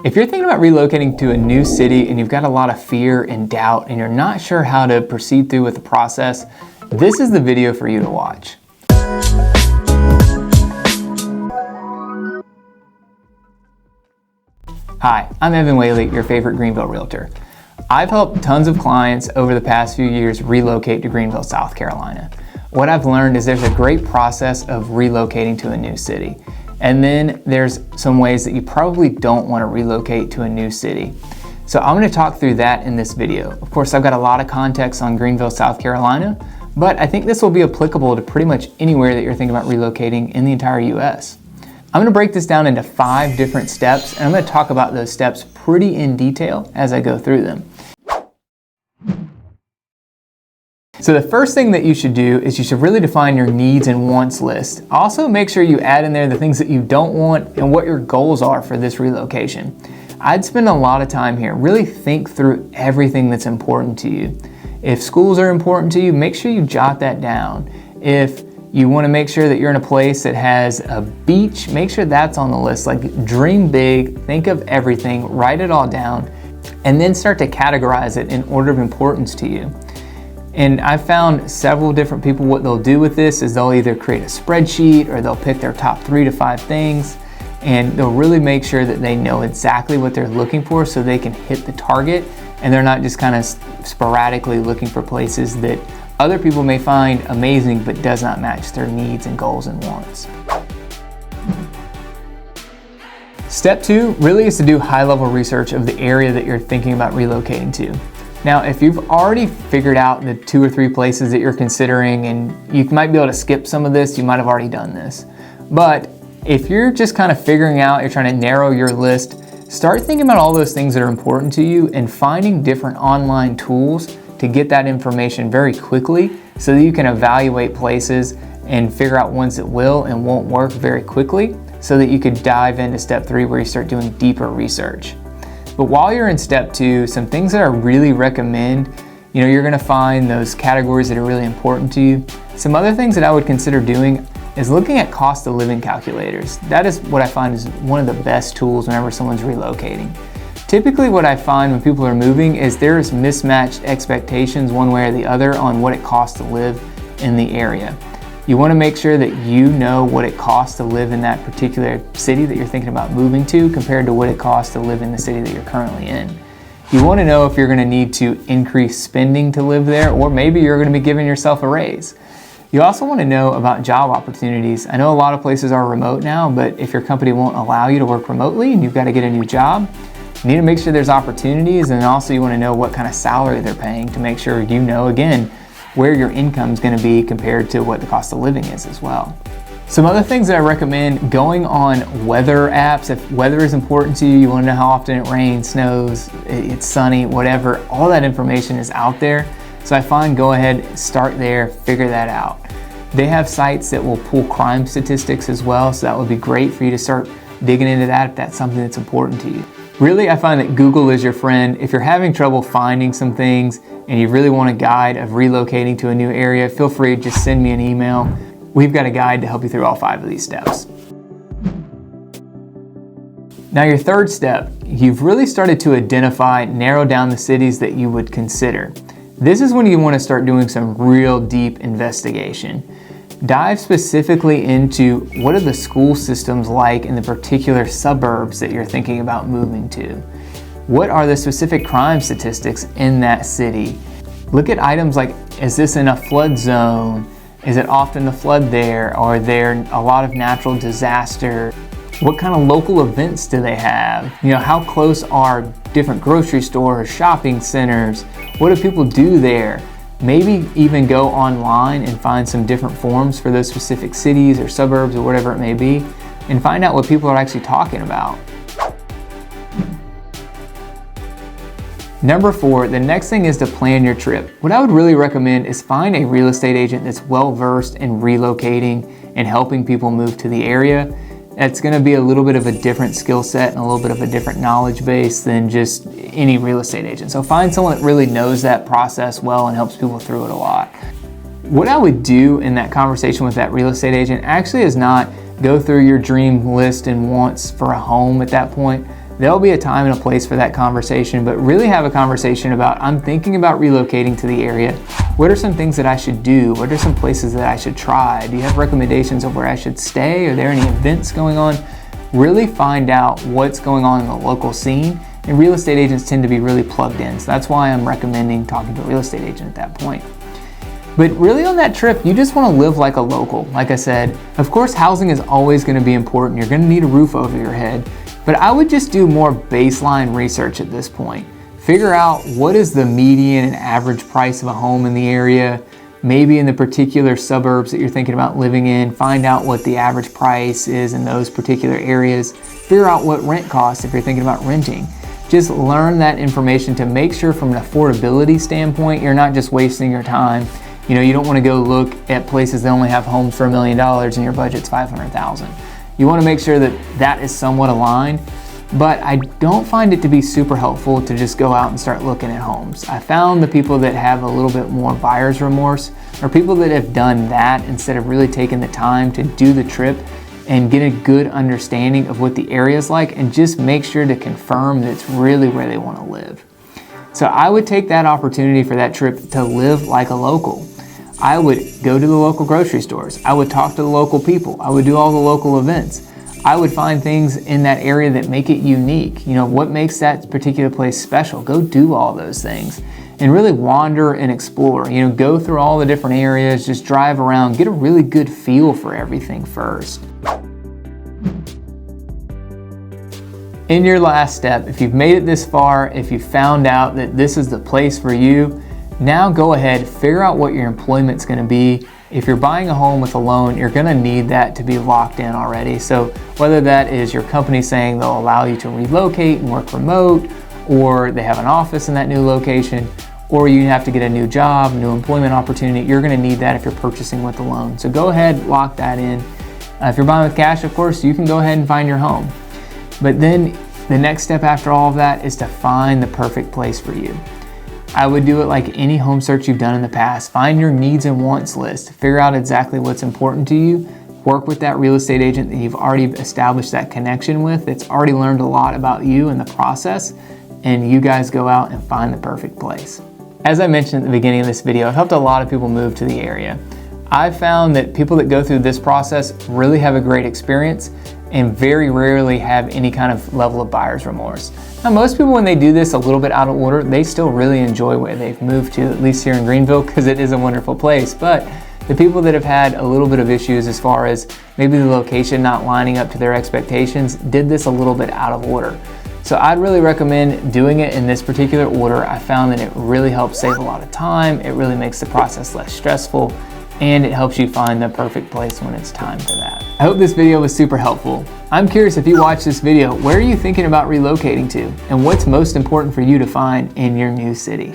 If you're thinking about relocating to a new city and you've got a lot of fear and doubt and you're not sure how to proceed through with the process, this is the video for you to watch. Hi, I'm Evan Whaley, your favorite Greenville realtor. I've helped tons of clients over the past few years relocate to Greenville, South Carolina. What I've learned is there's a great process of relocating to a new city. And then there's some ways that you probably don't want to relocate to a new city. So I'm going to talk through that in this video. Of course, I've got a lot of context on Greenville, South Carolina, but I think this will be applicable to pretty much anywhere that you're thinking about relocating in the entire US. I'm going to break this down into 5 different steps, and I'm going to talk about those steps pretty in detail as I go through them. So the first thing that you should do is you should really define your needs and wants list. Also make sure you add in there the things that you don't want and what your goals are for this relocation. I'd spend a lot of time here. Really think through everything that's important to you. If schools are important to you, make sure you jot that down. If you want to make sure that you're in a place that has a beach, make sure that's on the list. Like, dream big, think of everything, write it all down, and then start to categorize it in order of importance to you. And I've found several different people, what they'll do with this is they'll either create a spreadsheet or they'll pick their top 3 to 5 things, and they'll really make sure that they know exactly what they're looking for so they can hit the target, and they're not just kind of sporadically looking for places that other people may find amazing but does not match their needs and goals and wants. Step 2 really is to do high-level research of the area that you're thinking about relocating to. Now, if you've already figured out the 2 or 3 places that you're considering, and you might be able to skip some of this, you might have already done this. But if you're just kind of figuring out, you're trying to narrow your list, start thinking about all those things that are important to you and finding different online tools to get that information very quickly so that you can evaluate places and figure out ones that will and won't work very quickly so that you could dive into step 3 where you start doing deeper research. But while you're in step 2, some things that I really recommend, you're gonna find those categories that are really important to you. Some other things that I would consider doing is looking at cost of living calculators. That is what I find is one of the best tools whenever someone's relocating. Typically what I find when people are moving is there's mismatched expectations one way or the other on what it costs to live in the area. You want to make sure that you know what it costs to live in that particular city that you're thinking about moving to compared to what it costs to live in the city that you're currently in. You want to know if you're going to need to increase spending to live there, or maybe you're going to be giving yourself a raise. You also want to know about job opportunities. I know a lot of places are remote now, but if your company won't allow you to work remotely and you've got to get a new job, you need to make sure there's opportunities, and also you want to know what kind of salary they're paying to make sure you know, again, where your income is going to be compared to what the cost of living is as well. Some other things that I recommend, going on weather apps. If weather is important to you, you want to know how often it rains, snows, it's sunny, whatever, all that information is out there. So I find go ahead, start there, figure that out. They have sites that will pull crime statistics as well, so that would be great for you to start digging into that if that's something that's important to you. Really, I find that Google is your friend. If you're having trouble finding some things and you really want a guide of relocating to a new area, feel free to just send me an email. We've got a guide to help you through all 5 of these steps. Now, your third step, you've really started to identify, narrow down the cities that you would consider. This is when you want to start doing some real deep investigation. Dive specifically into what are the school systems like in the particular suburbs that you're thinking about moving to. What are the specific crime statistics in that city? Look at items like, is this in a flood zone? Is it often the flood there? Are there a lot of natural disaster? What kind of local events do they have? How close are different grocery stores, shopping centers? What do people do there? Maybe even go online and find some different forums for those specific cities or suburbs or whatever it may be, and find out what people are actually talking about. Number 4, the next thing is to plan your trip. What I would really recommend is find a real estate agent that's well-versed in relocating and helping people move to the area. It's going to be a little bit of a different skill set and a little bit of a different knowledge base than just any real estate agent. So find someone that really knows that process well and helps people through it a lot. What I would do in that conversation with that real estate agent actually is not go through your dream list and wants for a home at that point. there'll be a time and a place for that conversation, but really have a conversation about, I'm thinking about relocating to the area. What are some things that I should do? What are some places that I should try? Do you have recommendations of where I should stay? Are there any events going on? Really find out what's going on in the local scene, and real estate agents tend to be really plugged in. So that's why I'm recommending talking to a real estate agent at that point. But really on that trip, you just want to live like a local. Like I said, of course, housing is always going to be important. You're going to need a roof over your head. But I would just do more baseline research at this point. Figure out what is the median and average price of a home in the area, maybe in the particular suburbs that you're thinking about living in. Find out what the average price is in those particular areas. Figure out what rent costs if you're thinking about renting. Just learn that information to make sure from an affordability standpoint, you're not just wasting your time. You know, you don't want to go look at places that only have homes for $1 million and your budget's $500,000. You want to make sure that that is somewhat aligned, but I don't find it to be super helpful to just go out and start looking at homes. I found the people that have a little bit more buyer's remorse are people that have done that instead of really taking the time to do the trip and get a good understanding of what the area is like and just make sure to confirm that it's really where they want to live. So I would take that opportunity for that trip to live like a local. I would go to the local grocery stores. I would talk to the local people. I would do all the local events. I would find things in that area that make it unique. You know, what makes that particular place special? Go do all those things and really wander and explore. You know, go through all the different areas, just drive around, get a really good feel for everything first. In your last step, if you've made it this far, if you found out that this is the place for you, now go ahead, figure out what your employment's going to be. If you're buying a home with a loan, you're going to need that to be locked in already. So whether that is your company saying they'll allow you to relocate and work remote, or they have an office in that new location, or you have to get a new job, new employment opportunity, you're going to need that if you're purchasing with a loan. So go ahead, lock that in. If you're buying with cash, of course, you can go ahead and find your home. But then the next step after all of that is to find the perfect place for you. I would do it like any home search you've done in the past. Find your needs and wants list. Figure out exactly what's important to you. Work with that real estate agent that you've already established that connection with, that's already learned a lot about you in the process, and you guys go out and find the perfect place. As I mentioned at the beginning of this video, I've helped a lot of people move to the area. I've found that people that go through this process really have a great experience and very rarely have any kind of level of buyer's remorse. Now, most people, when they do this a little bit out of order, they still really enjoy where they've moved to, at least here in Greenville, because it is a wonderful place. But the people that have had a little bit of issues as far as maybe the location not lining up to their expectations did this a little bit out of order. So I'd really recommend doing it in this particular order. I found that it really helps save a lot of time. It really makes the process less stressful, and it helps you find the perfect place when it's time for that. I hope this video was super helpful. I'm curious, if you watch this video, where are you thinking about relocating to? And what's most important for you to find in your new city?